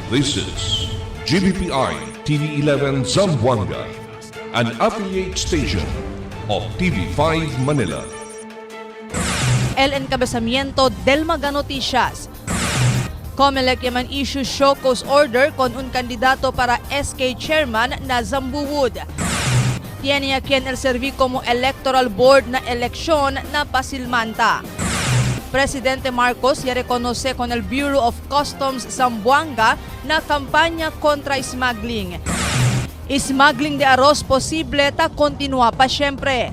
This is GBPI TV11 Zamboanga, an affiliate station of TV5 Manila. El encabezamiento del Maga Noticias. COMELEC yaman issue show cause order con un candidato para SK chairman na Zambuwood. Tiene a quien el serví como electoral board na eleksyon na pasilmanta. Presidente Marcos ya reconoce con el Bureau of Customs Zamboanga na kampanya kontra smuggling. Smuggling de arroz posible ta continua pa syempre.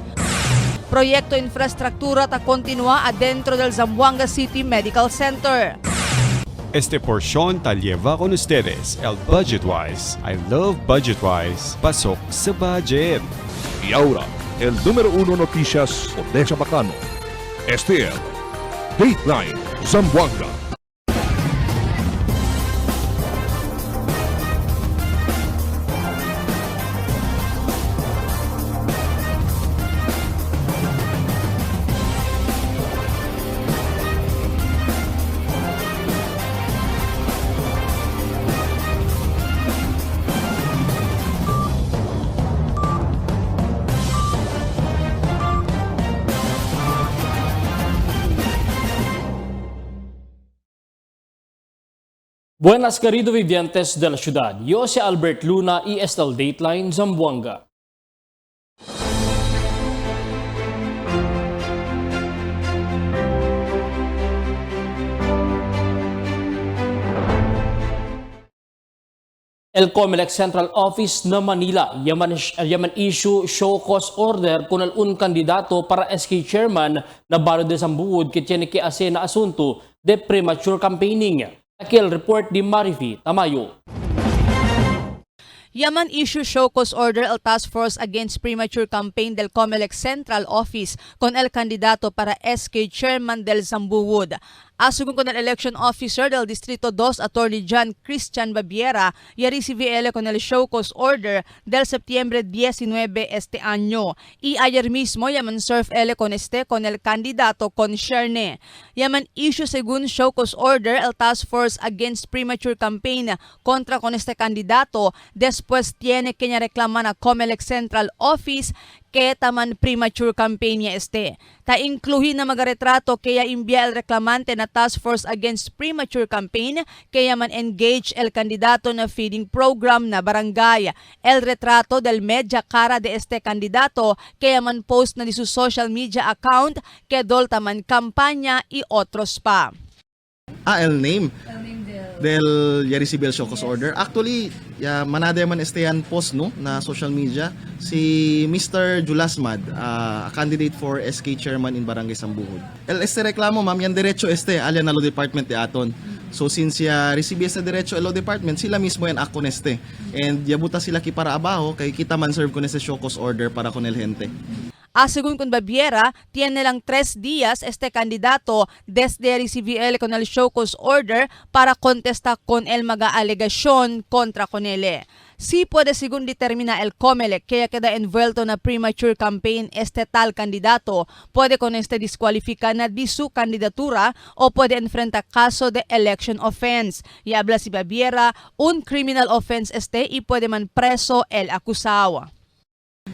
Proyekto infrastruktura ta continua adentro del Zamboanga City Medical Center. Este porción ta lleva con ustedes el Budgetwise. I love Budgetwise. Pasok sa budget. Y ahora, el número 1 noticias Odessa Bacano. Este es Dateline Zamboanga. Buenas queridos vivientes de la ciudad. Yo soy Albert Luna y es el Dateline Zamboanga. El COMELEC Central Office na Manila yaman issue show cause order con un candidato para SK chairman na Barrio de Zambuwood que tiene que hacer na asunto de premature campaigning. Aquí el report de Marifi Tamayo. Yaman issue show cause order el Task Force Against Premature Campaign del COMELEC Central Office con el candidato para SK chairman del Zambuwood. Asugun con el election officer del Distrito 2, Attorney John Christian Babiera, y recibí con el show cause order del septiembre 19 este año. Y ayer mismo yaman serve con el candidato con Sherne. Yaman issue según show cause order el Task Force Against Premature Campaign contra con este candidato. Después tiene que reclamar a COMELEC Central Office que taman premature campaign niya Ta incluhin na magaretrato kaya imbya el reklamante na Task Force Against Premature Campaign kaya man engage el kandidato na feeding program na barangay. El retrato del media cara de este candidato kaya man post na di su social media account que dol taman kampanya y otros pa. El name del Yaricibel Shocos Order. Actually, manada man yan post no na social media si Mr. Julasmad, a candidate for SK chairman in Barangay Zambuwood. El reklamo ma'am yan derecho alyan na law department de aton. So since recibe sa derecho law department sila mismo yan ako and yabuta sila ki para abajo kay kita man serve con ese Shocos Order para con el gente. Según con Babiera, tiene lang 3 días este candidato desde recibir con el show cause order para contestar con el mga alegasyon contra con él. Si puede según determina el COMELEC kaya queda envuelto na premature campaign este tal candidato, puede con este disqualificar na di su candidatura o puede enfrentar caso de election offense. Y habla si Babiera, un criminal offense y puede man preso el acusado.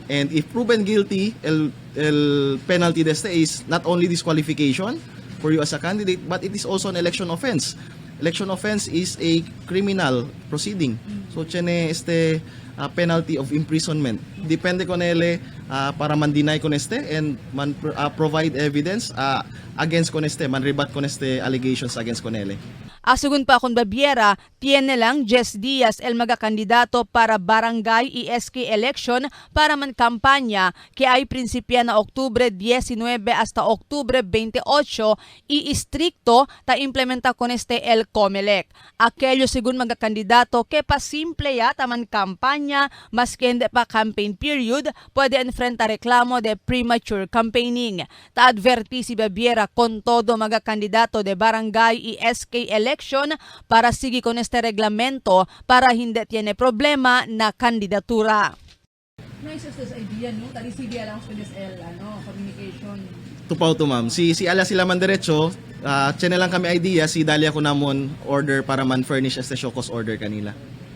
And if proven guilty, el penalty is not only disqualification for you as a candidate, but it is also an election offense. Election offense is a criminal proceeding. So tiene penalty of imprisonment. Depende con para man-deny con and man provide evidence against con man rebut con allegations against con Según pa con Babiera, tiene lang 10 días el mga kandidato para barangay y SK election para man kampanya que ay prinsipya na Oktubre 19 hasta Oktubre 28 y estricto ta implementa con el COMELEC. Aquello según mga kandidato que pa simple taman kampanya maski hindi pa campaign period puede enfrentar reklamo de premature campaigning. Ta adverti si Babiera con todo mga kandidato de barangay y SK election para sige con este reglamento para hindi tiene problema na kandidatura. Nice as idea, no? Tali sige lang sa communication. Tupaw to ma'am. Si ala sila man derecho, Tiyan lang kami idea, si Dalia ko namon order para man furnish as the show cause order kanila.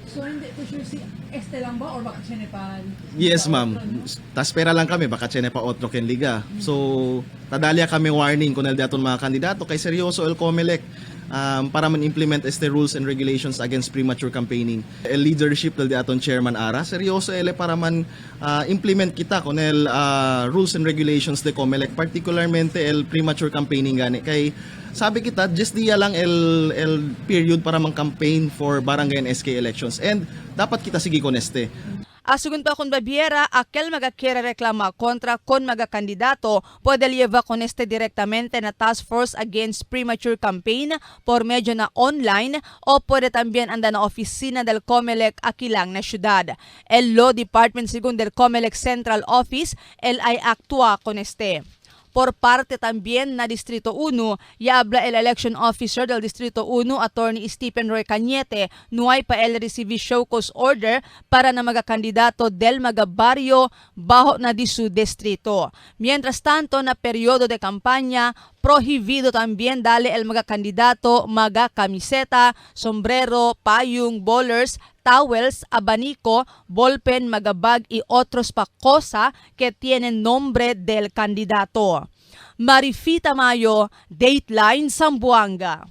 So hindi ko sure si Este lang ba or baka siya Nepal? Yes, ma'am. Tas pera lang kami, baka tiyan pa otro ken liga. So, tadalya kami warning kunal daton mga kandidato kay seryoso el COMELEC para man implement este rules and regulations against premature campaigning. El leadership del daton chairman Ara, seryoso ele para man implement kita kun el rules and regulations de COMELEC, particularmente el premature campaigning gani kay sabi kita just diya lang el period para mang campaign for barangay and SK elections and dapat kita sige kon este. Asugun pa kung Baviera, aquel magakira reklama kontra kon magakandidato, pwede lleva con este directamente na Task Force Against Premature Campaign por medio na online o pwede también anda na oficina del COMELEC aquí lang na syudad. El Law Department según del COMELEC Central Office, el ay actúa con este. Por parte también na Distrito 1, ya habla el election officer del Distrito 1, Attorney Stephen Roy Cañete, nuay pa el receive show cause order para na magakandidato del magabaryo bajo na di su distrito. Mientras tanto, na periodo de campaña, prohibido también dale el magakandidato magakamiseta, sombrero, payung, bowlers, towels, abanico, ballpen, magabag y otros pa cosa que tienen nombre del candidato. Marifita Mayo, Dateline Zamboanga.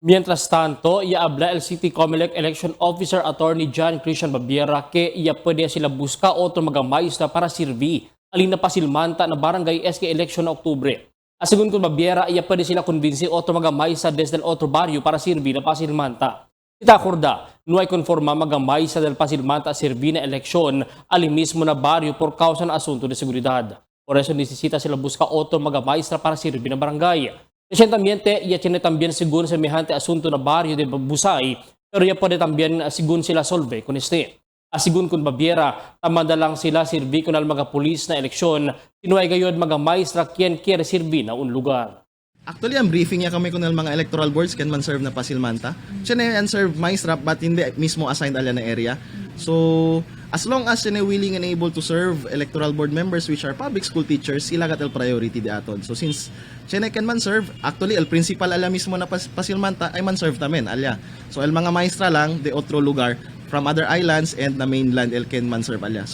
Mientras tanto, iabla el City COMELEC Election Officer Attorney John Christian Baviera que pwede sila buska otro magamaysta para sirvi alin na pasilmanta na barangay SK election na Oktubre. Asigun kung Baviera, pwede sila konbinsi otro magamaysta desde el otro barrio para sirvi na pasilmanta. Itakorda, nuay konforma magamaysta del pasilmanta sirvi na eleksyon alin mismo na barrio por causa na asunto de seguridad. Por eso necesita sila buska otro magamaysta para sirvi na barangay. Recientemente, tiene también según semejante asunto na barrio de Busay, pero puede también según sila solve con este. Asigun kun Baviera, tamanda lang sila sirvi kunal mga pulis na eleksyon, sinuay gayon mga maestra kien kere sirvi na un lugar. Actually, ang briefing niya kami kunal mga electoral boards can man serve na pasilmanta. Siya na serve maestra but hindi mismo assigned alya na area. So, as long as siya na willing and able to serve electoral board members which are public school teachers, sila gat el priority di aton. So, since siya na can man serve, actually, el principal alya mismo na pasilmanta ay man serve tamen alya. So, el mga maestra lang de otro lugar from other islands and the mainland el can man serve alya.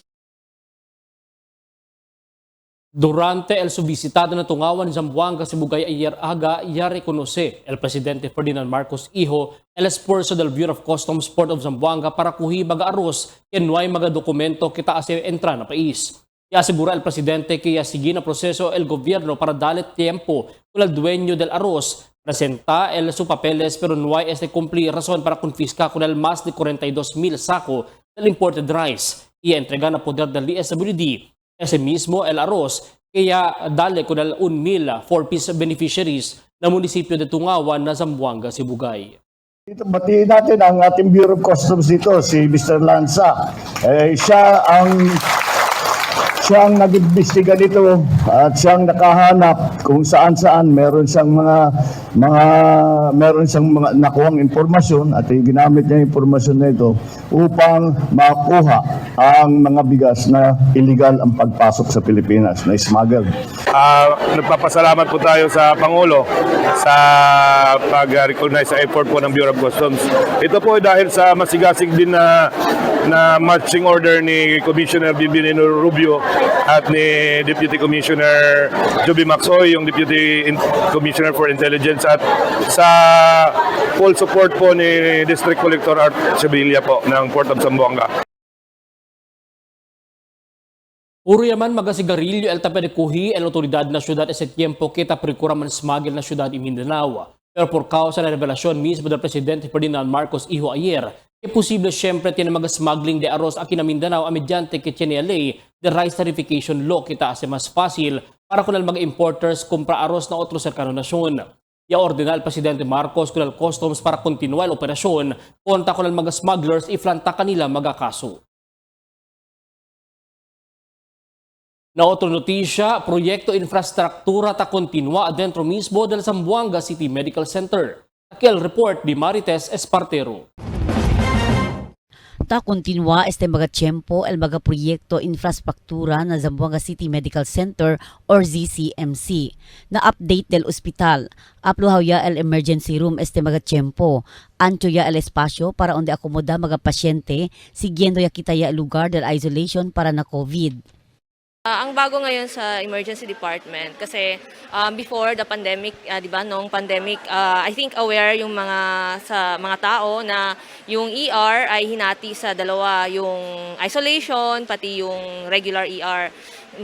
Durante el subvisitado na tungawan Zamboanga Sibugay ayer aga, reconoce el presidente Ferdinand Marcos Hijo el esfuerzo del Bureau of Customs Port of Zamboanga para kuhi baga arroz ken nuay mga dokumento kita ase entra na país. Asegura el presidente que sige na proseso el gobierno para darle tiempo con el dueño del arroz presenta el su papeles pero nuay cumplir razón para confiscar con el más de 42,000 saco del imported rice y entregar na poder del DSWD. Ese mismo el arroz kaya dale con el 1,000 4-piece beneficiaries na munisipyo de Tungawan na Zamboanga, Sibugay. Dito batiin natin ang ating Bureau of Customs dito, si Mr. Lanza. Siya ang nag-imbestiga dito at siyang nakahanap kung saan-saan meron siyang mga nakuhang impormasyon at ginamit niya yung impormasyon na ito upang makuha ang mga bigas na illegal ang pagpasok sa Pilipinas, na smuggled. Nagpapasalamat po tayo sa Pangulo sa pag-recognize sa effort po ng Bureau of Customs. Ito po dahil sa masigasig din na marching order ni Commissioner Bibiano Rubio at ni Deputy Commissioner Joby Maxoy, yung Deputy Commissioner for Intelligence, at sa full support po ni District Collector Art Sevilla po ng Port of Zamboanga. Puro yaman magasigarilyo el tape de kuhi el otoridad na syudad ese tiempo kita procuraman smuggle na syudad in Mindanao. Pero por causa na revelasyon mismo del Presidente Ferdinand Marcos Hijo ayer, posible siyempre tiene mag-smuggling de arroz aquí na Mindanao mediante que tiene ley de rice tarification law kita ase mas fácil para kunal mga importers kumpra arroz na otro serkano nasyon. Ya ordena el Presidente Marcos kunal customs para kontinual operasyon konta kunal mga smugglers iflanta kanila magakaso. Na otro notisya, proyekto infrastruktura ta kontinua adentro mismo del Zamboanga City Medical Center. Aquel report di Marites Espartero. Ta kontinua este mga tiyempo el mga proyekto infrastruktura na Zamboanga City Medical Center or ZCMC. Na update del ospital. Apluhaw ya el emergency room este mga tiyempo. Ancho ya el espasyo para onde akomoda mga pasyente siguiendo ya kita ya el lugar del isolation para na COVID. Ang bago ngayon sa emergency department kasi before the pandemic, 'di ba, nung pandemic, I think aware yung mga tao na yung ER ay hinati sa dalawa, yung isolation pati yung regular ER.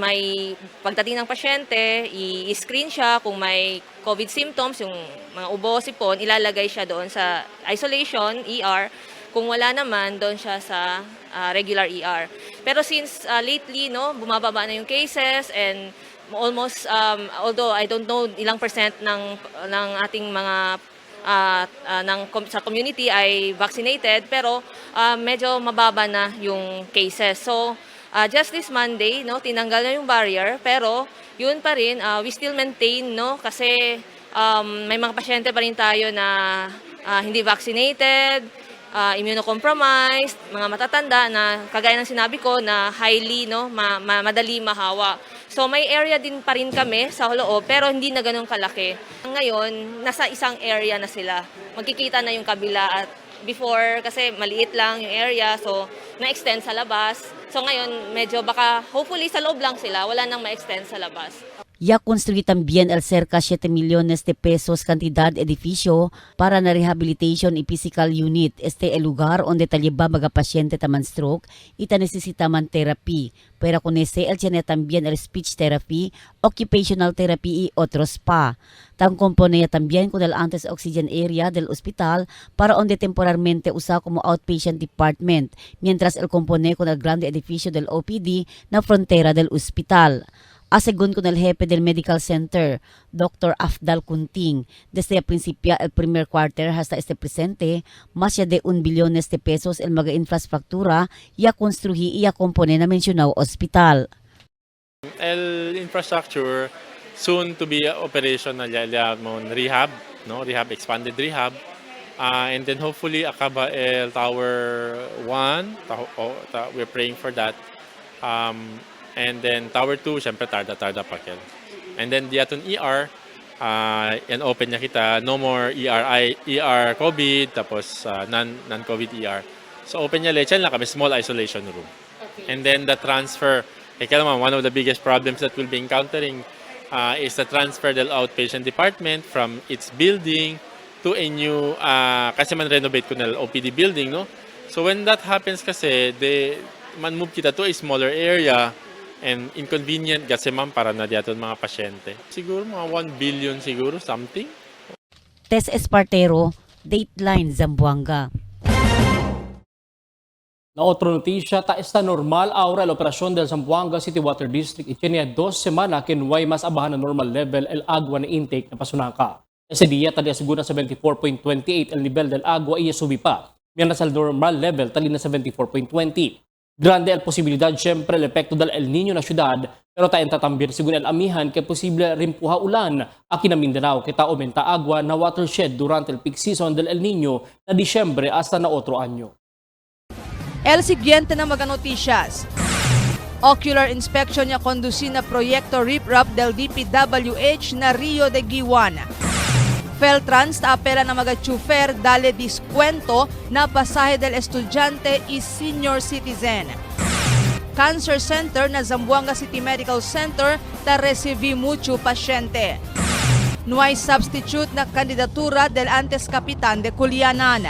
May pagdating ng pasyente, i-screen siya kung may COVID symptoms, yung mga ubo, sipon, ilalagay siya doon sa isolation ER. Kung wala naman, doon siya sa regular ER. Pero since lately, no, bumababa na yung cases and almost, although I don't know ilang percent ng ating mga sa community ay vaccinated, pero medyo mababa na yung cases. So, just this Monday, no, tinanggal na yung barrier, pero yun pa rin, we still maintain, no, kasi may mga pasyente pa rin tayo na hindi vaccinated, immunocompromised, mga matatanda na kagaya ng sinabi ko na highly, no, madali mahawa. So may area din pa rin kami sa loob pero hindi na ganun kalaki. Ngayon, nasa isang area na sila. Magkikita na yung kabila at before kasi maliit lang yung area so na-extend sa labas. So ngayon, medyo baka hopefully sa loob lang sila, wala nang ma-extend sa labas. Ya construir también el cerca 7 millones de pesos cantidad edificio para na rehabilitation y physical unit este el lugar onde talliba mga pasyente taman stroke ita necesitaman therapy. Pero con ese el tiene también el speech therapy, occupational therapy y otros pa. Tan compone también con el antes oxygen area del hospital para onde temporalmente usa como outpatient department, mientras el compone con el grande edificio del OPD na frontera del hospital. Según con el jefe del Medical Center, Dr. Afdal Kunting, desde el principio el primer quarter hasta este presente, más de 1 billones de pesos el mga infrastruktura y a construir y a componer na mencionado hospital. El infrastructure soon to be operational ya mon rehab, no, rehab, expanded rehab, and then hopefully akaba el Tower 1, we're praying for that. And then Tower 2, syempre tarda pa kel. And then diaton ER, and open niya kita, no more ER COVID, tapos non-COVID ER. So open niya lechan lang kami, small isolation room. Okay. And then the transfer, kaya naman, one of the biggest problems that we'll be encountering is the transfer del outpatient department from its building to a new, kasi man renovate ko na OPD building, no? So when that happens kasi, man-move kita to a smaller area, and inconvenient kasi ma'am para na diyaton mga pasyente. Siguro mga 1 billion siguro, something. Tess Espartero, Dateline Zamboanga. Na otro notisya, ta esta normal ahora la operasyon del Zamboanga City Water District itinya 2 semana kinway mas abahan na normal level el agua na intake na pasunaka. Ese día tali asegura sa 74.28 el nivel del agua iya subi pa. Mientras al normal level tali na 74.20. Grande el posibilidad siyempre el epekto del El Niño na syudad pero tayo tatambir según el amihan que posible rimpuha ulan aquí na Mindanao kita aumenta agua na watershed durante el peak season del El Niño na Disyembre hasta na otro anyo. El siguiente na mga noticias. Ocular inspection niya kondusin na proyekto RIPRAP del DPWH na Rio de Guiwan. Feltrans apela na mga chufer dale diskwento na pasahe del estudyante y senior citizen. Cancer Center na Zamboanga City Medical Center ta recibi mucho pasyente. No hay substitute na kandidatura del antes kapitan de Culianan.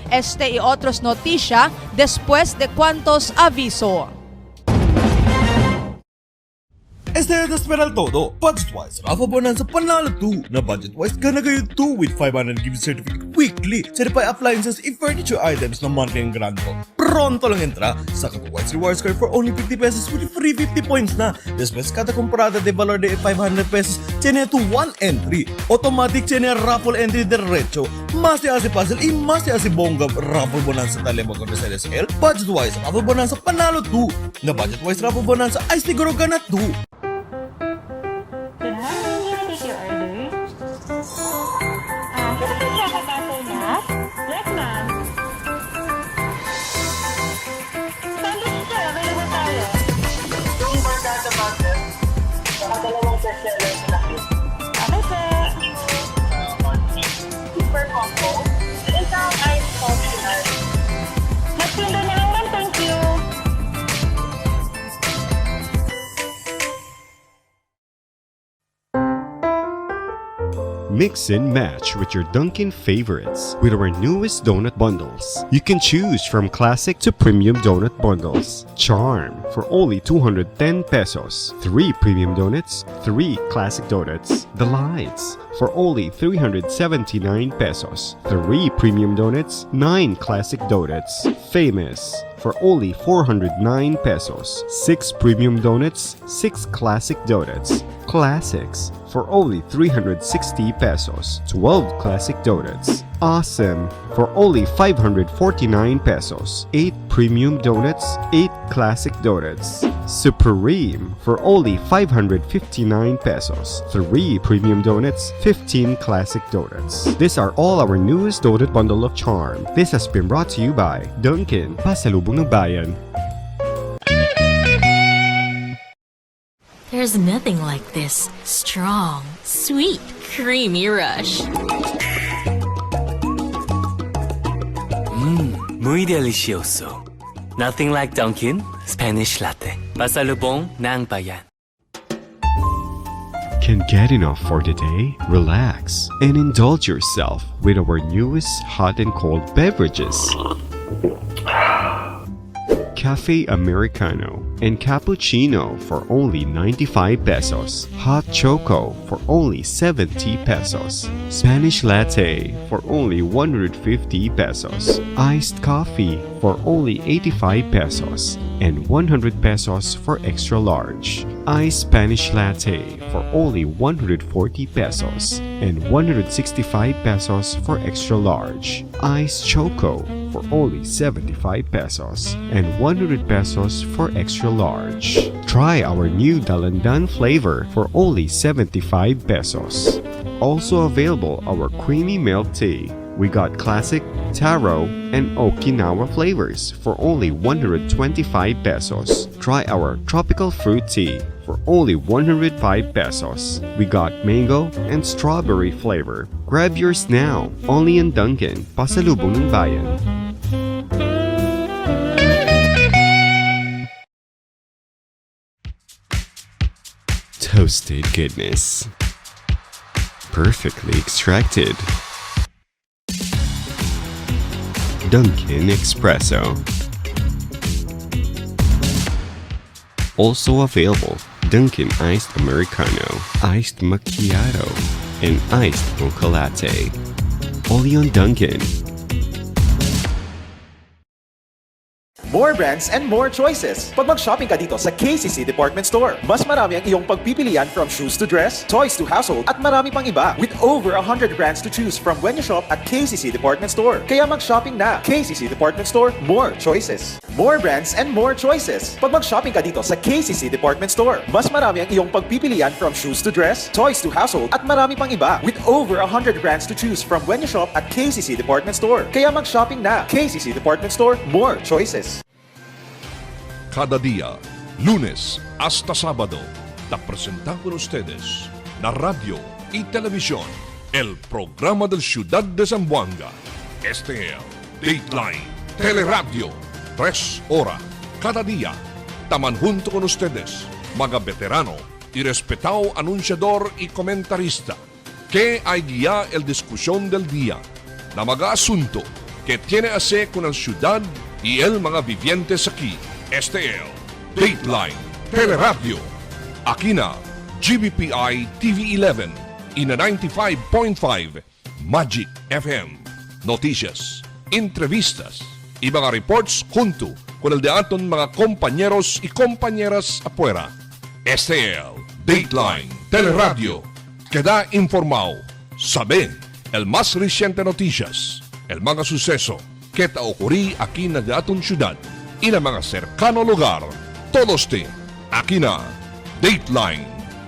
Este y otros noticia después de cuantos aviso. Este es Esperal Todo, Budget-wise, Rafa Bonanza Panalo 2 na Budget-wise ka na kayo 2 with 500 gift certificate weekly. Certified appliances and furniture items na monthly ang grando. Pronto lang entra sa Kabuwise Rewards Card for only 50 pesos with free 50 points na. Después kada comprada de valor de 500 pesos, tiene to 1 entry. Automatic tiene raffle entry derecho. Más se hace puzzle y más se hace bongga Raffle Bonanza talema con SLSL. Budget-wise, Raffle Bonanza Panalo 2 na Budget-wise Raffle Bonanza ay siguro ganat 2. Mix and match with your Dunkin' favorites with our newest donut bundles. You can choose from classic to premium donut bundles. Charm for only 210 pesos. 3 premium donuts, 3 classic donuts. The Lights for only 379 pesos. 3 premium donuts, 9 classic donuts. Famous for only 409 pesos. 6 premium donuts, 6 classic donuts. Classics for only 360 pesos. 12 classic donuts. Awesome for only 549 pesos. 8 premium donuts, 8 classic donuts. Supreme for only 559 pesos. 3 premium donuts, 15 classic donuts. These are all our newest donut bundle of charm. This has been brought to you by Dunkin', Pasalubong ng Bayan. There's nothing like this strong, sweet, creamy rush. Muy delicioso. Nothing like Dunkin' Spanish Latte. Pasalubong ng Bayan. Can get enough for the day? Relax and indulge yourself with our newest hot and cold beverages. Cafe Americano and Cappuccino for only 95 pesos. Hot Choco for only 70 pesos. Spanish Latte for only 150 pesos. Iced Coffee for only 85 pesos. And 100 pesos for extra large. Iced Spanish Latte for only 140 pesos. And 165 pesos for extra large. Iced Choco for only 75 pesos. And 100 pesos for extra large. Try our new Dalandan flavor for only 75 pesos. Also available our creamy milk tea. We got classic, taro, and Okinawa flavors for only 125 pesos. Try our tropical fruit tea for only 105 pesos. We got mango and strawberry flavor. Grab yours now, only in Dunkin', Pasalubong ng Bayan. Toasted goodness. Perfectly extracted. Dunkin' Espresso. Also available, Dunkin' Iced Americano, Iced Macchiato, and Iced Mocha Latte. Only on Dunkin'. More brands and more choices. Pag mag-shopping ka dito sa KCC Department Store, mas marami ang iyong pagpipilian from shoes to dress, toys to household, at marami pang iba. With over 100 brands to choose from when you shop at KCC Department Store. Kaya mag-shopping na. KCC Department Store, more choices. More brands and more choices. Pag mag-shopping ka dito sa KCC Department Store, mas marami ang iyong pagpipilian from shoes to dress, toys to household, at marami pang iba. With over 100 brands to choose from when you shop at KCC Department Store. Kaya mag-shopping na. KCC Department Store, more choices. Cada día, lunes hasta sábado, te presentamos con ustedes la radio y televisión, el programa del Ciudad de Zamboanga. Este es Dateline Teleradio, 3 horas cada día. Taman junto con ustedes, mga veterano y respetado anunciador y comentarista, que hay guía el discusión del día, na mga asunto que tiene a ver con la ciudad y el mga vivientes aquí. Este es Dateline Teleradio. Aquí na GBPI TV11 y na 95.5 Magic FM. Noticias, entrevistas y mga reports junto con el de aton mga compañeros y compañeras afuera. Este es Dateline Teleradio. Queda informado. Sabe el más reciente noticias, el mga suceso que ta ocurrí aquí na de aton ciudad y na mga cercano lugar. Todos te aquí na Dateline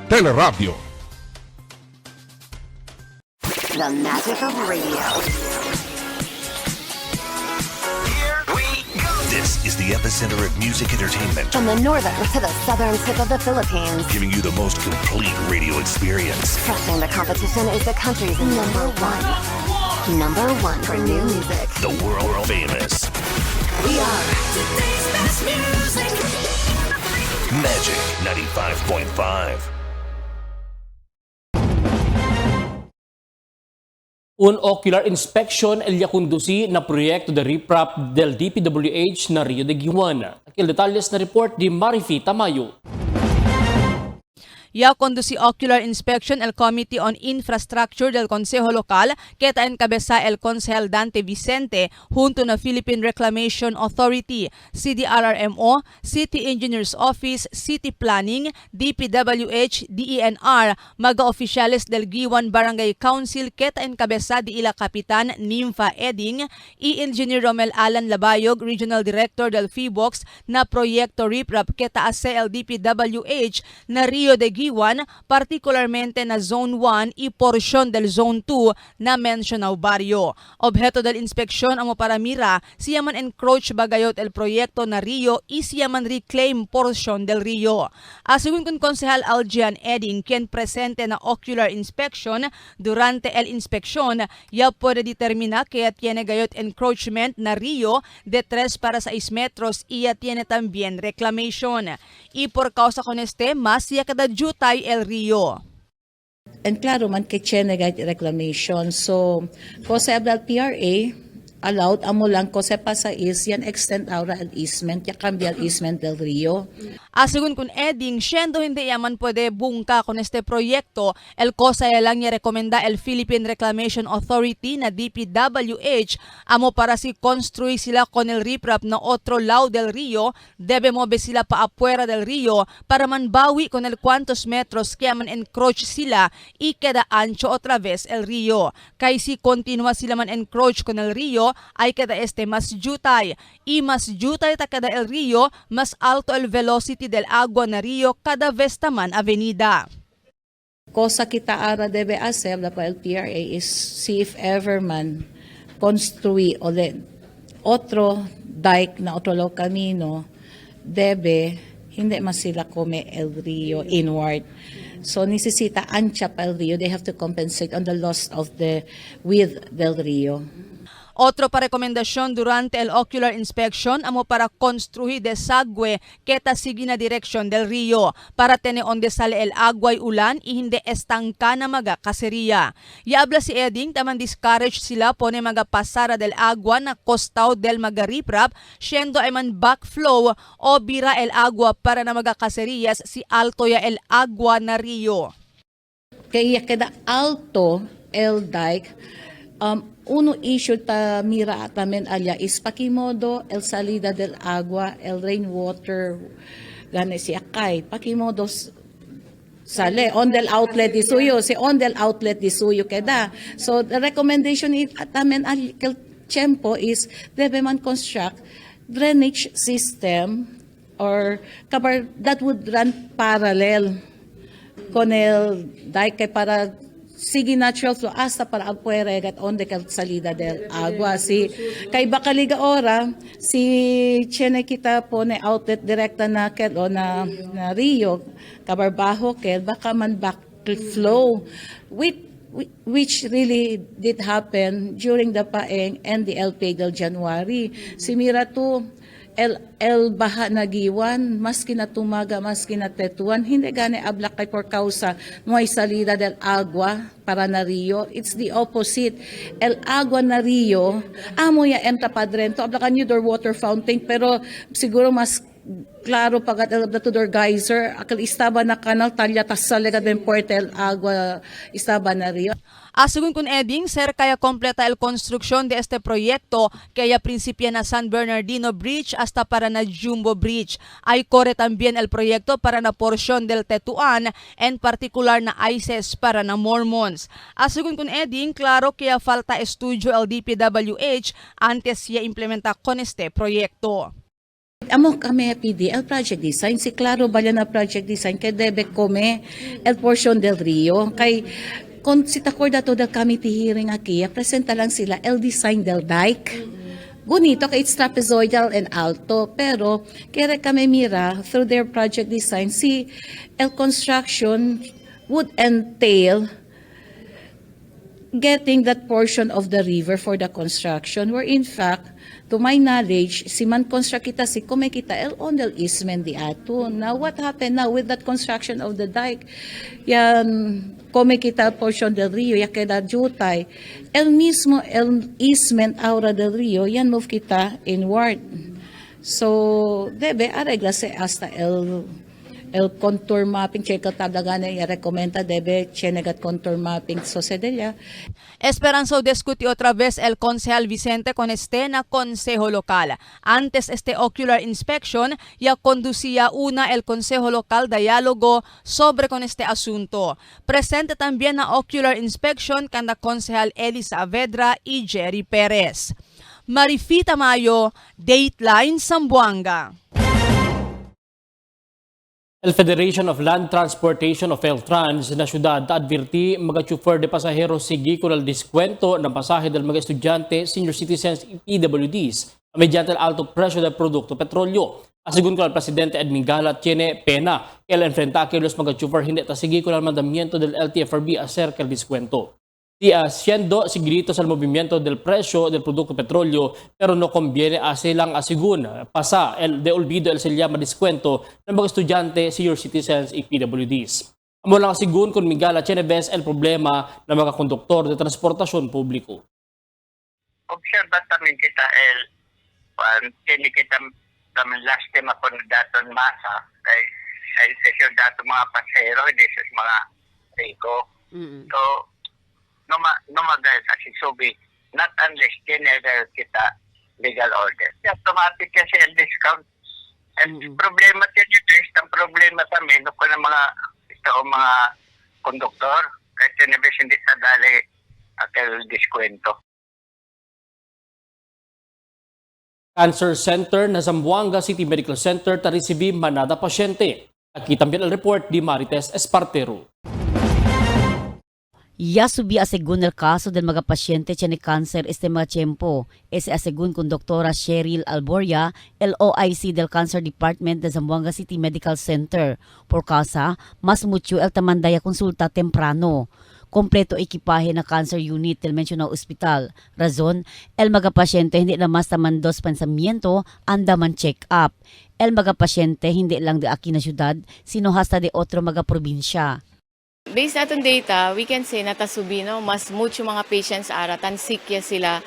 Teleradio. The magic of radio. Here we go. This is the epicenter of music entertainment. From the northern to the southern tip of the Philippines. Giving you the most complete radio experience. Crushing the competition is the country's number one. Number one for new music. The world famous. We are today's best music. Magic 95.5. Un ocular inspection el conduci na proyekto de RIPRAP del DPWH na Rio de Guiwan. Akil detalles na report di Marifi Tamayo. Ya conduci ocular inspection el Committee on Infrastructure del Consejo Local que encabeza el Consejal Dante Vicente junto na Philippine Reclamation Authority, CDRRMO, City Engineers Office, City Planning, DPWH, DENR, mga oficiales del Giwan Barangay Council que encabeza di ila Kapitan Nympha Eding, Engineer Romel Alan Labayog, Regional Director del FIBOX na proyekto RIPRAP que ase el DPWH na Rio de Giwan, particularmente na Zone 1 y porsyon del Zone 2 na mencionado baryo. Objeto del inspeksyon ang para mira siya man encroach bagayot el proyekto na Rio y siya man reclaim porsyon del Rio. Asigun con Konsehal Algian Eding quien presente na ocular inspection, durante el inspeksyon ya puede determina que ya tiene gayot encroachment na Rio de 3 para 6 metros y ya tiene también reclamation. Y por causa con este, más ya kada jutay el Rio. And klaro man kay Chenegay reclamation. So, kose abdal PRA, allowed amo lang kose pa sa is yan extend aura el easement, ya cambia el easement del Rio. Asigun kun Eding, siendo hindi yaman pwede bungka con este proyekto, el cosa ya lang niya rekomenda el Philippine Reclamation Authority na DPWH amo para si construy sila con el RIPRAP na otro lado del Rio, debe mobe sila pa afuera del Rio para manbawi con el cuantos metros kaya man encroach sila y queda ancho otra vez el Rio. Kay si continua sila man encroach con el Rio, ay queda este mas jutay. Y mas jutay ta kada el Rio, mas alto el velocity del agua na Rio kada vez taman avenida. Cosa kita ara debe hacer la pa el PRA is see if ever man construy o de otro dike na otro lo camino, debe hindi man sila come el Rio inward. So necesita ancha pa el Rio, they have to compensate on the loss of the width del Rio. Otro pa rekomendasyon durante el ocular inspection amo para construir desagüe keta sige na direksyon del Rio para tene onde sale el agua y ulan y hindi estangka na maga kaseria. Yaabla si Eding taman discourage sila pone maga pasara del agua na costaw del maga riprap siendo ay man backflow o bira el agua para na maga kaseriyas si alto ya el agua na Rio. Kaya queda alto el dike. Uno issue ta mira tamen alya is pakimodo el salida del agua, el rainwater gane si akay. Pakimodo sale on del outlet di suyo, si on del outlet di suyo keda. So the recommendation is tamen al tiempo is debe man construct drainage system or cover that would run parallel con el dike para sige natural flow hasta para afuera gat onde ka salida del agua. Si kay bakaliga ora si chene kita pone outlet direkta na ket o na Rio kabarbaho ket baka man backflow which really did happen during the paeng and the LPA del January. Si mira to el baha na Giwan, maski na tumaga, maski na tetuan, hindi gani ablak kay por causa no ay salida del agua para na Rio. It's the opposite. El agua na Rio, amo ya emta padrento, ablakan nyo door water fountain, pero siguro mas klaro pagat el Tudor geyser, akal istaba na kanal, talya tasalega den puerta el agua istaba na Rio. Según con Eding, cerca ya completa el construcción de este proyecto que ya principia na San Bernardino Bridge hasta para na Jumbo Bridge. Ay corre también el proyecto para na porción del Tetuan, en particular na ICES para na Mormons. Según con Eding, claro que ya falta estudio el DPWH antes ya implementa con este proyecto. Amo kami PD, el project design, si klaro bala na project design, kaya debe kome el portion del Rio, kay kung si takorda to del committee hearing aquí, presenta lang sila el design del dike. Bonito kay it's trapezoidal and alto, pero kaya kami mira through their project design, si el construction would entail getting that portion of the river for the construction, where in fact, to my knowledge, si man construct kita si kumikita el on the easement di ato. Now what happened now with that construction of the dike? Yan kumikita portion del rio, ya queda jutay. El mismo el easement aura del rio, yan move kita inward. So debe arreglase hasta el contour mapping, check tadagana ya recommenda debe chenegat contour mapping sucedería. Esperanzó discutió otra vez el concejal Vicente con na consejo local. Antes ocular inspection, ya conducía el consejo local diálogo sobre con este asunto. Presente también na ocular inspection kanda concejal Eli Saavedra y Jerry Perez. Marifita Mayo, Dateline Zamboanga. El Federation of Land Transportation of Eltrans na syudad advirti mga chauffeur de pasahero sige con el descuento ng pasahe del mga estudyante, senior citizens y PWDs mediante el alto presyo del produkto petrolyo. Asigun ko al Presidente Edming Gala tiene pena que el enfrenta que los mga chauffeur hindi tasigi con el mandamiento del LTFRB acerca del descuento. Siendo sigurito sa movimiento del presyo del produkto petrolyo pero no conviene silang asigun pasa de olvido el se llama descuento ng mga estudyante, senior citizens y PWDs. Amo lang asigun kung migala Chenebes el problema ng mga konduktor de transportasyon publiko. Observa tamin kita kini kita tamin lastima kon daton masa kay sa dato mga pasahero hindi sa mga riko. So no magay sa subi not unless kineder kita legal order. Automatic kasi ang discount. And problema dito ang problema sa amin no ng mga konduktor kahit tinibis hindi sa dali at diskwento. Cancer Center na Zamboanga City Medical Center tarisibi manada pasyente. Aquí también el report di Marites Espartero. Ya subi asegun el caso del mga pasyente tiene cáncer este mga tiempo. Ese asegun con Dr. Cheryl Alboria, el OIC del Cancer Department de Zamboanga City Medical Center. Por causa, mas mucho el tamandaya konsulta temprano. Kompleto ekipahe na cancer unit del mencionado hospital. Razon, el mga pasyente hindi na mas tamandos pensamiento, anda man check up. El mga pasyente hindi lang de aki na syudad, sino hasta de otro mga probinsya. Based on data, we can say na tasubino, mas mucho mga patients aratan sikya sila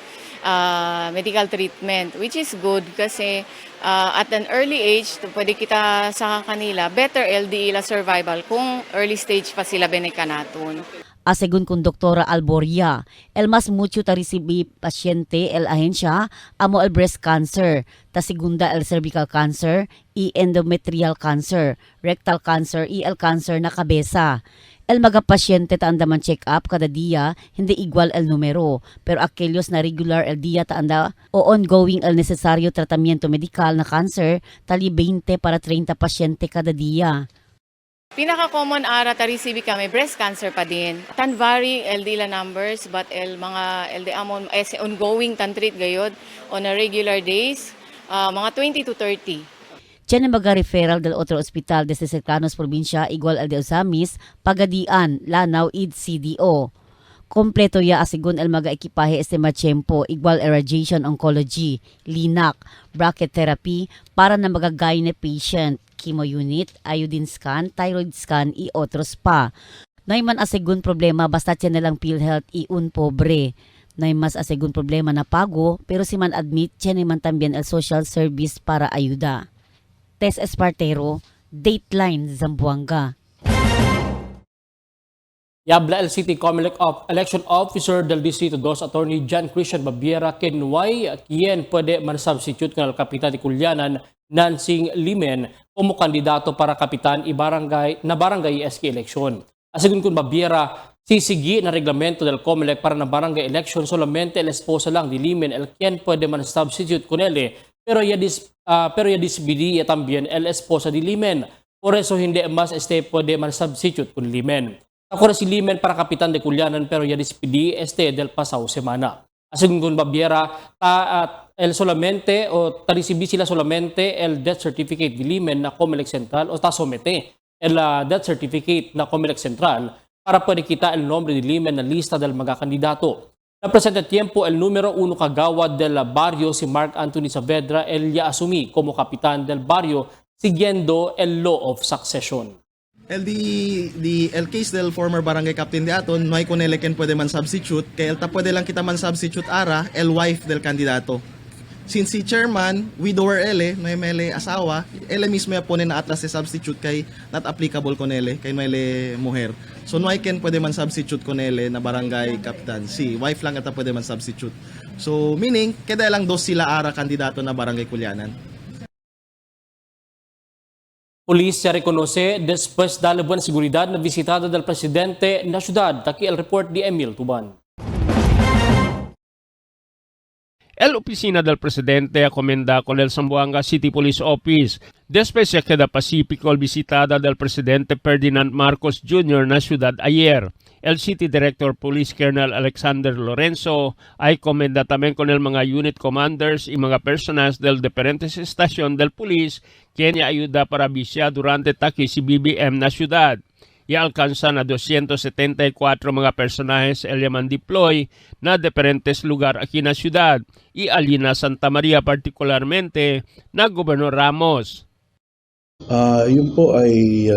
medical treatment, which is good kasi at an early age, pwede kita sa kanila, better LDE la survival kung early stage pa sila benekanaton. Asegun con Dr. Alboria, el mas mucho tarisibi pasyente el ahensya amo el breast cancer, ta segunda el cervical cancer, y endometrial cancer, rectal cancer, y el cancer na kabesa. El mga pasyente taanda man check up kada dia, hindi igual el numero, pero aquellos na regular el dia taanda o ongoing el nesesaryo tratamiento medikal na cancer, tali 20 para 30 pasyente kada dia. Pinaka-common ara tarisibi kami, breast cancer pa din. Tan vary LD la numbers, but el mga LD amon ongoing tan treat gayod on a regular days, mga 20 to 30. Tiyan ang mga-referral del otro hospital desde Cercanos Provincia igual al de Osamis, Pagadian, Lanao, id CDO. Kompleto ya asigun el mga ekipahe este machempo igual radiation oncology, linak, bracket therapy para na mga gyne patient, chemo unit, iodine scan, thyroid scan, y otros pa. Naiman asigun problema basta tiyan nalang PhilHealth iun pobre. Naimas asigun problema na pago pero si man admit tiyan man tambien el social service para ayuda. Tess Espartero, Dateline Zamboanga. Yabla el City Comelec Election Officer del Distrito 2 Attorney John Christian Babiera kenway quien pwede man-substitute ng Kapitan de Culianan Nansing Limen como kandidato para kapitan na barangay SK election. Asigun kun Babiera, sisigi na reglamento del Comelec para na barangay election solamente el esposa lang di Limen el quien pwede man-substitute con ele. Pero ya disbidi también el esposa di Limen. Por eso hindi mas pwede man-substitute con Limen. Ako si Limen para kapitan de Culianan pero ya disbidi del pasaw semana. Asigun kun Babiera, el solamente o tarisibi sila solamente el death certificate di Limen na Comelec Central o tasomete el death certificate na Comelec Central para paniquita el nombre de Lima en la lista del mga kandidato. Napresenta tiempo el número 1 kagawad del barrio si Mark Anthony Saavedra ya asumí como kapitan del barrio siguiendo el law of succession. El case del former barangay captain de aton, no hay con ele ken pwede man substitute, kaya pwede lang kita man substitute ara, el wife del kandidato. Since si chairman, widower ele, no ele asawa, ele mismo yapon na atlas si substitute kay not applicable kon ele, kay no ele mujer. So no hay ken pwede man substitute kon ele na barangay captain. Si wife lang ata pwede man substitute. So meaning, kaya lang dos sila ara kandidato na barangay Kulyanan. Pulis se reconoce después de la buena seguridad na visitada del presidente na ciudad. Taki el report di Emil Tuban. El oficina del presidente acomenda con el Zamboanga City Police Office después de que da Pacifico visitada del presidente Ferdinand Marcos Jr. na ciudad ayer. El City Director Police Colonel Alexander Lorenzo ay komenda también con el mga unit commanders y mga personas del diferentes estación del police quien ayuda para bisya durante taki si BBM na ciudad. Y alcanza na 274 mga personajes el yaman deploy na diferentes lugar aquí na ciudad y allí na Santa Maria particularmente na Gobernador Ramos. Yun po ay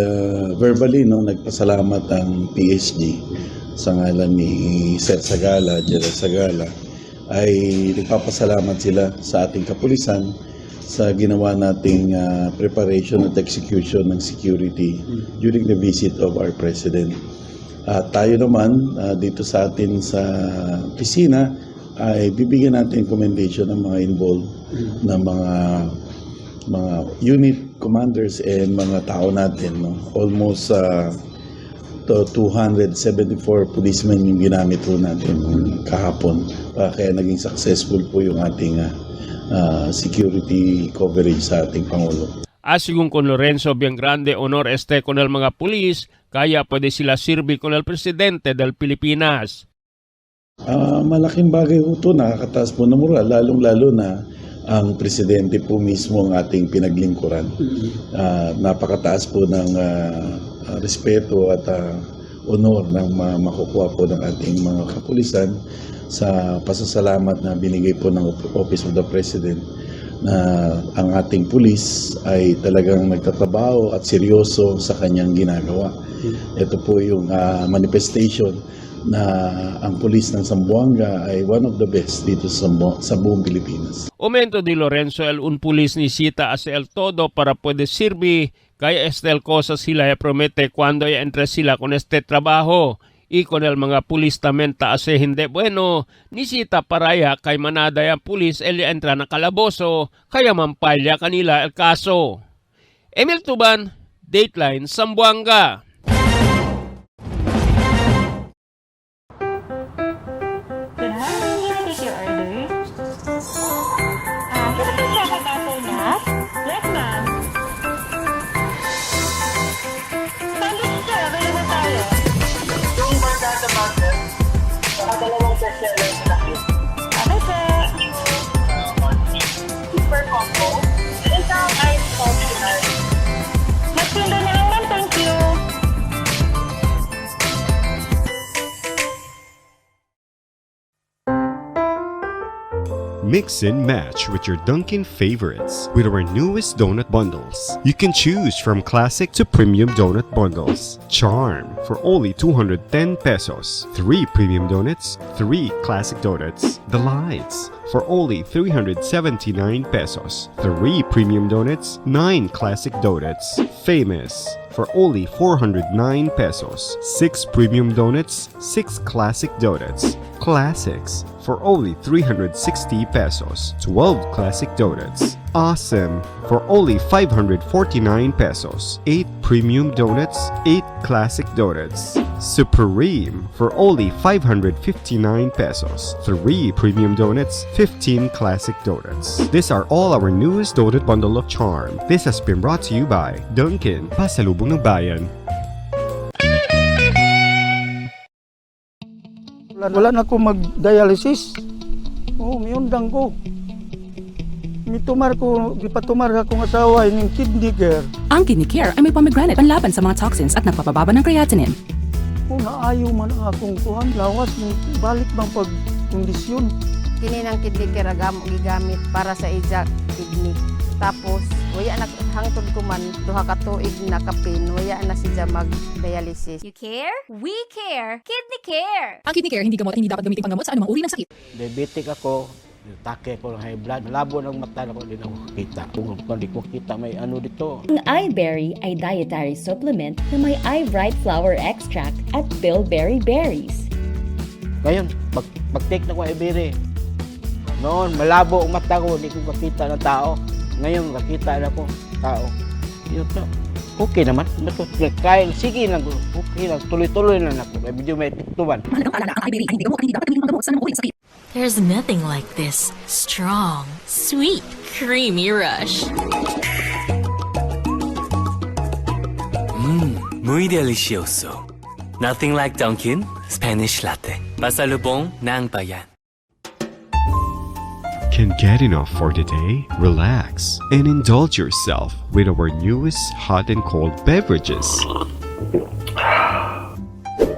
verbally nagpasalamat ang PSG sa ngalan ni Sir Sagala, General Sagala, ay nagpapasalamat sila sa ating kapulisan sa ginawa nating preparation at execution ng security during the visit of our President. Tayo naman dito sa atin sa opisina ay bibigyan natin commendation ng mga involved na mga unit commanders and mga tao natin. Almost 274 policemen yung ginamit po natin kahapon. Kaya naging successful po yung ating security coverage sa ating Pangulo. Asigún con Lorenzo bien grande honor con el mga pulis, kaya pwede sila sirbi con el presidente del Pilipinas. Malaking bagay po ito, nakakataas po na moral, lalong-lalo na ang presidente po mismo ang ating pinaglingkuran. Napakataas po ng respeto at honor ng makukuha po ng ating mga kapulisan sa pasasalamat na binigay po ng Office of the President na ang ating pulis ay talagang nagtatrabaho at seryoso sa kanyang ginagawa. Ito po yung manifestation na ang pulis ng Zamboanga ay one of the best dito sa buong Pilipinas. Aumento di Lorenzo un pulis ni Sita hace el todo para puede sirvi kaya el cosa sila promete cuando ya entre sila con este trabajo. Y con el mga pulis tamen taase hindi bueno, nisita paraya kay manada yung pulis el entra na kalaboso, kaya mampalya kanila el kaso. Emil Tuban, Dateline, Zamboanga. Super combo. Isang ice coffee. Magtinda na lang, thank you. Mix and match with your Dunkin' favorites with our newest donut bundles. You can choose from classic to premium donut bundles. Charm for only 210 pesos. 3 premium donuts, 3 classic donuts. The Lights for only 379 pesos. 3 premium donuts, 9 classic donuts. Famous for only 409 pesos. 6 premium donuts, 6 classic donuts. Classics for only 360 pesos. 12 classic donuts. Awesome for only 549 pesos. 8 premium donuts, 8 classic donuts. Supreme for only 559 pesos. 3 premium donuts, 15 classic donuts. These are all our newest donut bundle of charm. This has been brought to you by Dunkin', Pasalubong ng Bayan. Wala na ako mag-dialysis. Miundang ko. Gipatumar akong asawa ng kidney care. Ang Kidney Care ay may pomegranate panlaban sa mga toxins at nagpapababa ng creatinine. Na maayo man ang akong kuhan, lawas ng balik bang pagkondisyon. Kini ng kidney kiragam gigamit para sa ija kidney. Tapos waya na hangtod ko man duha ka tuig na kapin, waya na siya mag-dialysis. You care? We care. Kidney Care. Ang Kidney Care hindi gamot, hindi dapat gamitin panggamot sa anumang uri ng sakit. Diabetic ako, take ko ng high blood, malabo ng mata na ko, hindi na ko kita. Kung hindi ko kita, may ano dito. Ang iBerry ay dietary supplement na may iBright flower extract at bilberry berries. Ngayon, pag-take na ko iBerry, noon, malabo ang mata ko, hindi ko makita ng tao. Ngayon, nakita na ko, tao. Yun na. Okay naman. Kaya, sige lang. Okay lang. Tuloy-tuloy lang ako. May video may tuban. There's nothing like this strong, sweet, creamy rush. Muy delicioso. Nothing like Dunkin' Spanish Latte. Pasalubong ng bayan. Can get enough for the day? Relax and indulge yourself with our newest hot and cold beverages.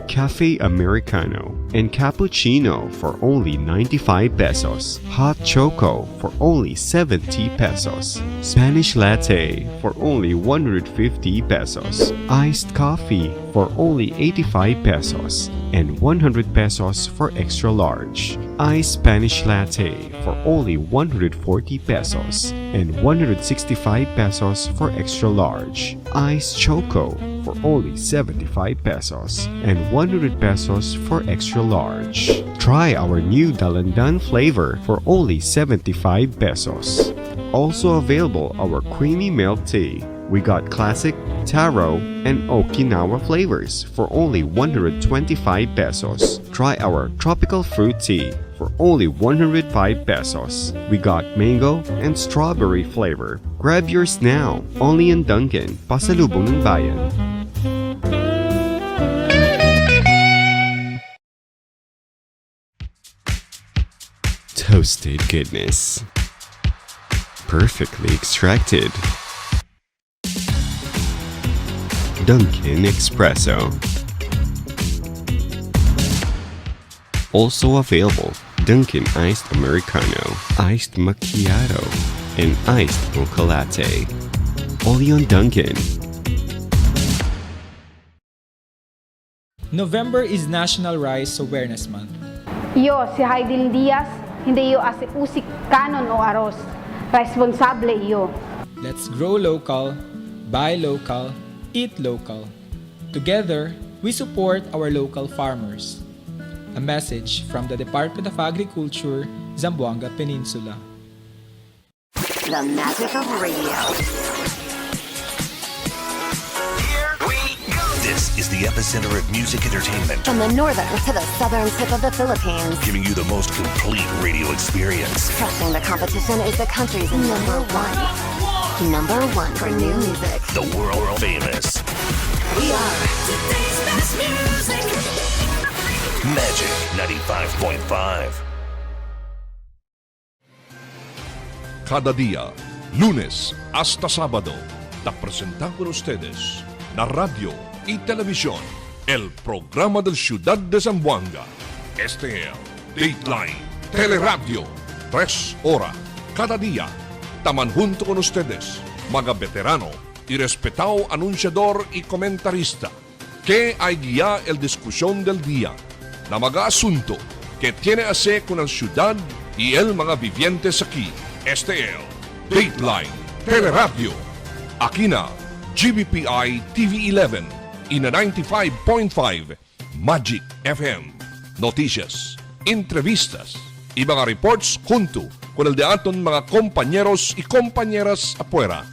Cafe Americano and Cappuccino for only 95 pesos. Hot Choco for only 70 pesos. Spanish Latte for only 150 pesos. Iced Coffee for only 85 pesos. And 100 pesos for extra large. Iced Spanish Latte for only 140 pesos. And 165 pesos for extra large. Iced Choco for only 75 pesos. And 100 pesos for extra large. Try our new Dalandan flavor for only 75 pesos. Also available our creamy milk tea. We got classic, taro, and Okinawa flavors for only 125 pesos. Try our tropical fruit tea for only 105 pesos. We got mango and strawberry flavor. Grab yours now, only in Dunkin', Pasalubong ng Bayan. Toasted goodness. Perfectly extracted. Dunkin' Espresso. Also available, Dunkin' Iced Americano, Iced Macchiato, and Iced Mocha Latte. Only on Dunkin'. November is National Rice Awareness Month. Yo, si Haidil Diaz, hindi yo as usik kanon o aros. Responsable yo. Let's grow local, buy local, eat local. Together, we support our local farmers. A message from the Department of Agriculture, Zamboanga Peninsula. The magic of radio. This is the epicenter of music entertainment. From the northern to the southern tip of the Philippines. Giving you the most complete radio experience. Crushing the competition is the country's number one. Number one for new music. The world famous. We are today's best music. Magic 95.5. Cada día, lunes hasta sábado, te presentamos con ustedes la radio y televisión, el programa del Ciudad de Zamboanga. Este es Dateline Teleradio, 3 horas cada día. Taman junto con ustedes, mga veterano y respetado anunciador y comentarista, que hay guía el discusión del día, na mga asunto que tiene a hacer con la ciudad y el mga vivientes aquí. Este es Dateline Teleradio. Aquí na GBPI TV11 y na 95.5 Magic FM. Noticias, entrevistas y mga reports junto con el de aton mga compañeros y compañeras afuera.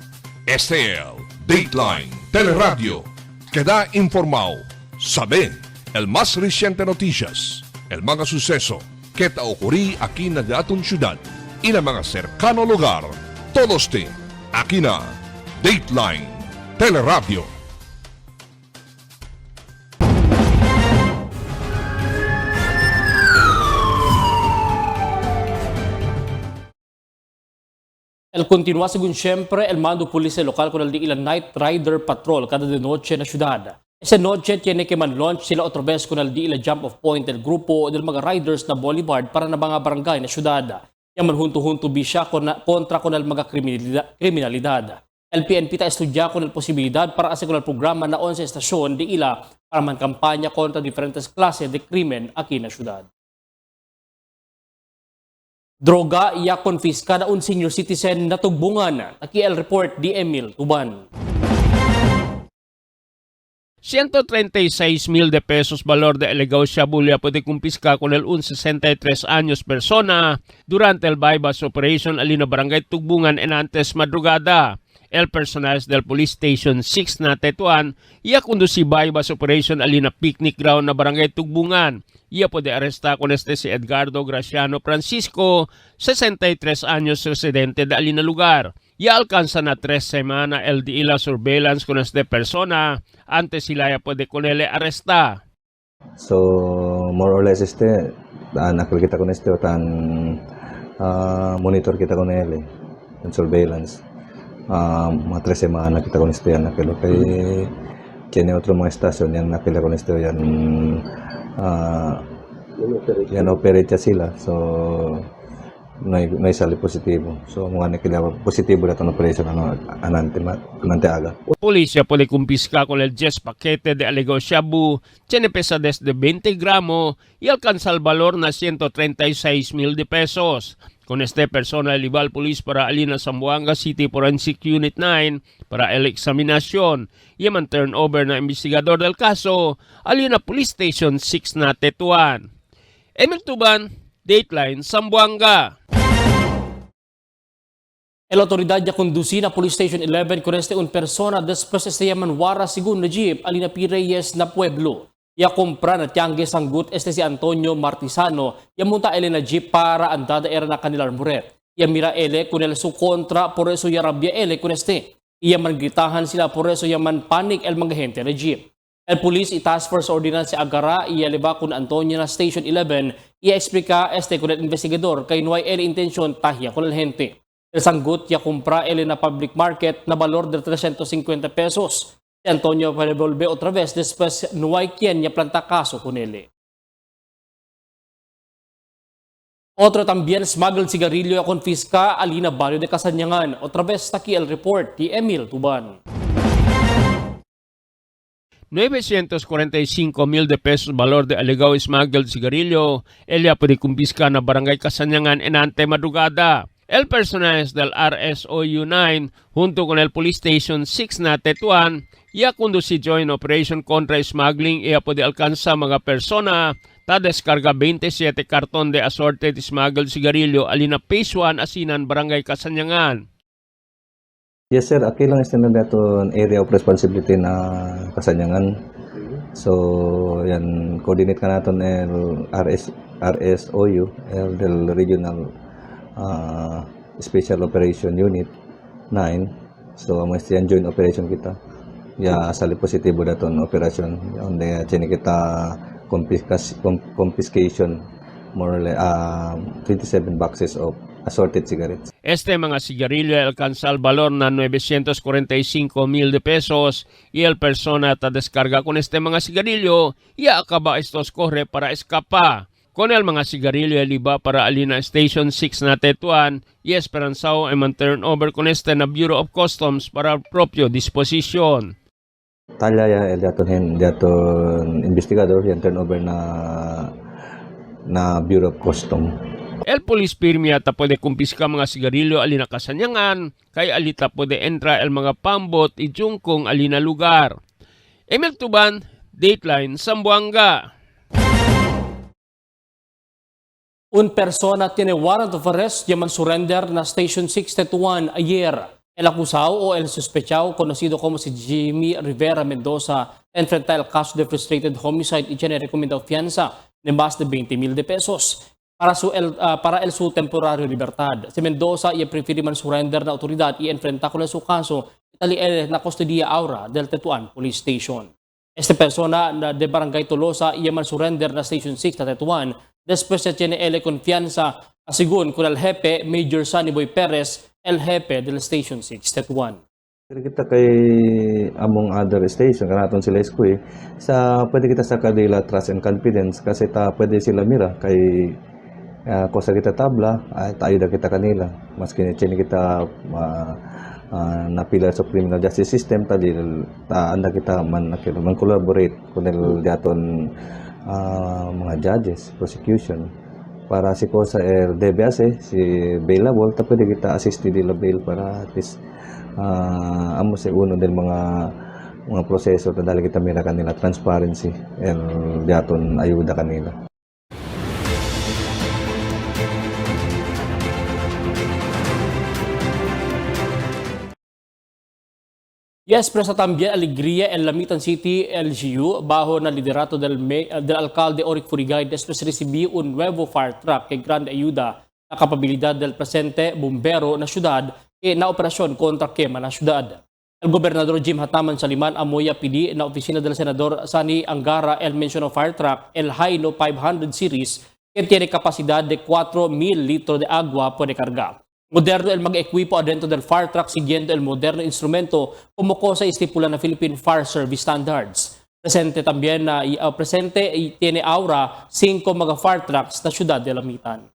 Este es Dateline Teleradio. Queda informado, sabe el más reciente noticias, el mga suceso que te ocurrí aquí na de aton ciudad y na mga cercano lugar. Todos te aquí na Dateline Teleradio. El continúa según siempre el mando policía local con el de ilang night rider patrol cada de noche na syudad. Esa noche tiene que man-launch sila otra vez con el di ila jump off point del grupo del mga riders na boulevard para na mga barangay na syudad. Yaman hunto-hunto bisya kontra con el mga kriminalidad. El PNP ta estudya con el posibilidad para asegurar programa na 11 estasyon di ila para man kampanya kontra diferentes klase de krimen aquí na syudad. Droga iya konfiska na un senior citizen na tugbungan. Taki el report di Emil Tuban. 136,000 de pesos valor de ilegal shabu ya puede kumpiska con el un 63 años persona durante el bypass operation alina barangay Tugbungan en antes madrugada. El personal del Police Station 6 na Tetuan, ia conduci bypass operation alina picnic ground na barangay Tugbungan. Ia puede arresta con si Edgardo Graciano Francisco, 63 años residente de alina lugar. Ya alcanza na 3 semana el di ila surveillance con persona antes sila ya puede con él arresta. So more or less nakil kita con tan monitor kita con él en surveillance. Mga 3 semana kita con yan nakilo kay tiene otro mga estasyon yan nakila con yan yan operate sila so no hay sali positibo. So mga nakila positibo na itong operation anante aga. Polisya puede kumpiska con el 10 paquete de alegado shabu, tiene pesa desde 20 gramos y alcanza el valor na 136,000 de pesos. Con persona el Ibal Police para alina Zamboanga City Forensic Unit 9 para el examinación y man turnover na investigador del caso alina Police Station 6 na Tetuan. Emil Tuban, Dateline, Zamboanga. El autoridad ya conduci na Police Station 11 con un persona después yaman wara sigun na jeep alina Pireyes na pueblo. Ya compra na tiangge sanggut si Antonio Martisano ya munta ele na jeep para andada era na kanilar muret. Ya mira ele kun el su kontra por eso ya rabia ele kun Iya man gritahan sila por eso ya man panik el mga gente na jeep. El police y task force ordinance agara iya leba kun Antonio na Station 11 iya explica kun el investigador kay nuay ele intensyon tahya kun el gente. El sanggut ya compra ele na public market na valor de 350 pesos. Si Antonio devolve otra vez después no hay quien ya planta caso con él. Otro también smuggled cigarillo a confisca alina barrio de Casanyangan. Otra vez aquí el report de Emil Tuban. 945,000 de pesos valor de alegado smuggled cigarillo, ella puede kumpiska na barangay Casanyangan en ante madrugada. El personal del RSOU 9 junto con el Police Station 6 na Tetuan ya conduci joint operation contra smuggling iya puede alcanza mga persona ta descarga 27 karton de assorted smuggled cigarillo alina Phase 1 Asinan Barangay Casanyangan. Yes sir, aki lang na daton area of responsibility na Casanyangan. So yan coordinate ka naton el RSOU el del regional Special Operation Unit 9. So ang yan joint operation kita. Ya sali positibo daton operasyon onde chini kita confiscation more or less 27 boxes of assorted cigarettes. Mga sigarilyo alcanza el valor na 945,000 de pesos y el persona ta descarga con mga sigarilyo ya acaba estos corre para escapa. Con el mga sigarilyo liba para alina Station 6 na Tetuan y esperanzao ay man turn over con na Bureau of Customs para propio disposisyon. Tala ya el daton investigador yan turn over na Bureau of Customs. El police pirmia ta pwede kumpiska mga sigarilyo alina Casanyangan kay alita pwede entra el mga pambot i jungkong alina lugar. Emil Tuban, Dateline, Zamboanga. Un persona tiene warrant of arrest yaman surrender na Station 6 Tetuan ayer. El acusado o el sospechado conocido como si Jimmy Rivera Mendoza enfrenta el caso de frustrated homicide y tiene recomendado fianza de más de 20,000 de pesos para el su temporario libertad. Si Mendoza y prefiere man surrender na autoridad y enfrenta con su caso itali na custodia aura del Tetuan Police Station. Persona de Barangay Tolosa y man surrender na Station 6 na Tetuan. Después se tiene el confianza, según con el jefe Major Sunny Boy Perez, el jefe del Station 6 Tetuan. Kita kay among other station kanaton sila isko sa pwede kita sa kanila trust and confidence kasi pwede sila mira kay kosa kita tabla ay tayo da kita kanila maski chini kita na pillars of criminal justice system anda kita man collaborate kunil daton mga judges prosecution para si kosa DBS si bailable pwede kita assist dila bail para at least amo sa uno del mga proseso dahil kita mira kanila transparency and daton ayuda kanila. Yes, presa también alegría en Lamitan City, LGU, bajo na liderato del alcalde Oric Furigay, después recibí un nuevo fire truck que grande ayuda la kapabilidad del presente bombero na syudad na operasyon kontra quema na syudad. El gobernador Jim Hataman Saliman amoya pidi na oficina del senador Sani Angara el mencionó fire truck el Hino 500 series que tiene capacidad de 4,000 litros de agua puede cargar. Moderno el mag-equipo adentro del fire truck siguiendo el moderno instrumento como cosa estipula na Philippine Fire Service Standards. Presente también presente y tiene aura 5 mga fire trucks na syudad de Lamitan.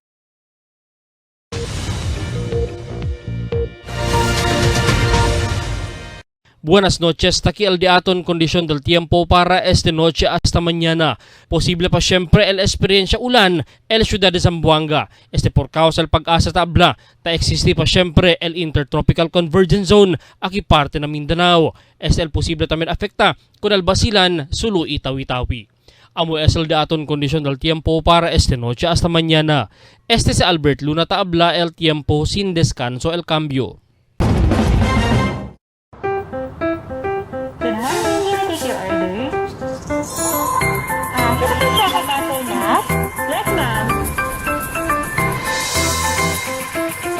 Buenas noches, aquí el dato condición del tiempo para esta noche hasta mañana. Posible pa siempre el experiencia ulan el ciudad de Zamboanga. Por causa del pag-asa tabla, existe pa siempre el Intertropical Convergence Zone aquí parte ng Mindanao. El posible también afecta con el Basilan, Sulu y Tawi-Tawi. Amo es el dato condición del tiempo para esta noche hasta mañana. Si Albert Luna tabla el tiempo sin descanso el cambio. Yes, ma'am.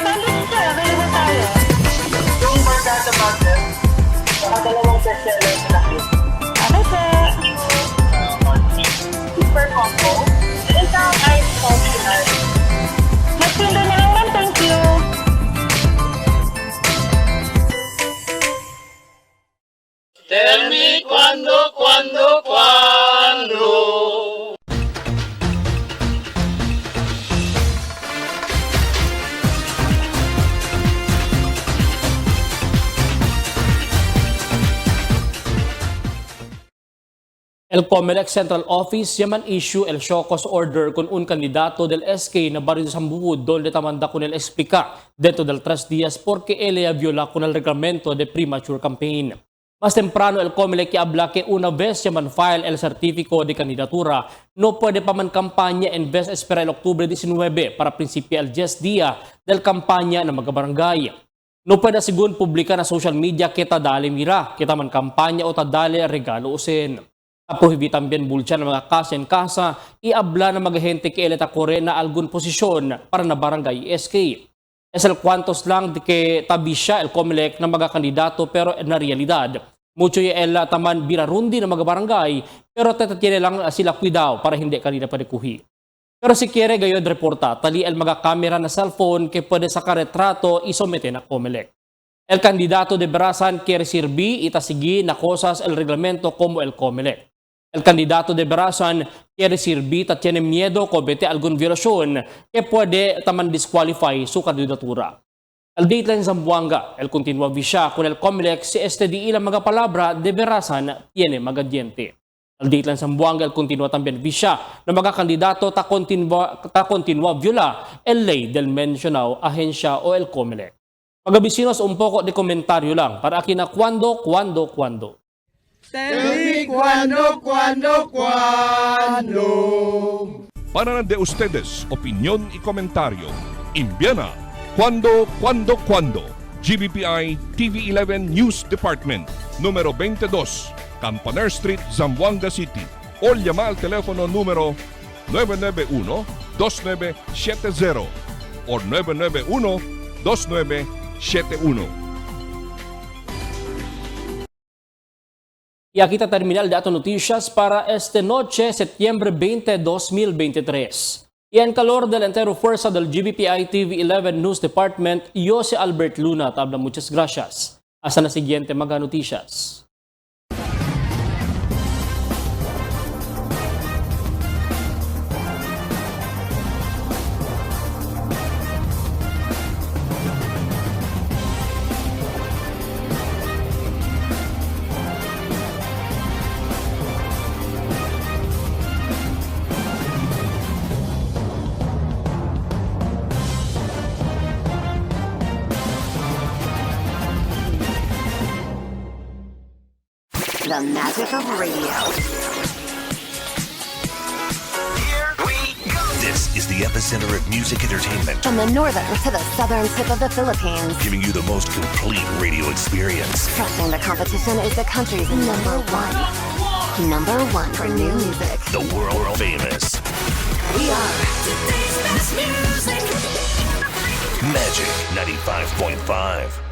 Sandwich sir, available tayo. Yung barkada butter, saka dalawang bestseller na nakit. Okay, sir. Super combo. Isang ice coffee ice. Magtinda na lang, ma'am. Thank you. Tell me cuando. El COMELEC Central Office yaman issue el show cause order con un candidato del SK na barrio de Sambuud donde tamanda con el explica dentro del 3 días porque él viola con el reglamento de premature campaign. Más temprano el COMELEC habla que una vez yaman file el certificado de candidatura no puede pa man kampanya en vez espera el Octubre 19 para principio el 10 día del kampanya ng mga barangay. No puede sigun publika na social media kita dali mira, kita man kampanya o tadali regalo usin. Prohibit también bulcha ng mga casa en casa, iabla ng mga gente que eleta kore na algun posisyon para na barangay SK. Es el cuantos lang de que tabi siya el COMELEC ng mga kandidato pero na realidad. Mucho y el taman birarundi ng mga barangay pero tatatiene lang sila kuidaw para hindi kanina padikuhi. Pero si quiere gayod reporta, tali el mga kamera na cellphone que pwede sa karetrato isomete na COMELEC. El candidato de Berasan quiere servir itasigi na cosas el reglamento como el COMELEC. El candidato de Berasan quiere servir at tiene miedo comete algún violación que puede taman disqualify su candidatura. El dateline Zamboanga, el continua visya con el COMELEC si di ilang mga palabra de Berasan tiene magadiente. El dateline Zamboanga, el continua también visya na mga kandidato ta continua viola el ley del mencionado ahensya o el COMELEC. Magabisinos un poco de komentaryo lang para akin na cuando. Tell me cuando. Para de ustedes, opinión y comentario. Envíana cuando. GBPI TV11 News Department, número 22, Campaner Street, Zamboanga City. O llama al teléfono número 991-2970 o 991-2971. Y aquí está terminal de Datos Noticias para esta noche, septiembre 20, 2023. Y en calor del entero fuerza del GBPI TV11 News Department, yo si Albert Luna. Tabla, muchas gracias. Asa na siguiente mga noticias. The magic of radio. Here we go. This is the epicenter of music entertainment. From the northern to the southern tip of the Philippines. Giving you the most complete radio experience. Crushing the competition is the country's number one. Number one for new music. The world famous. We are Magic 95.5.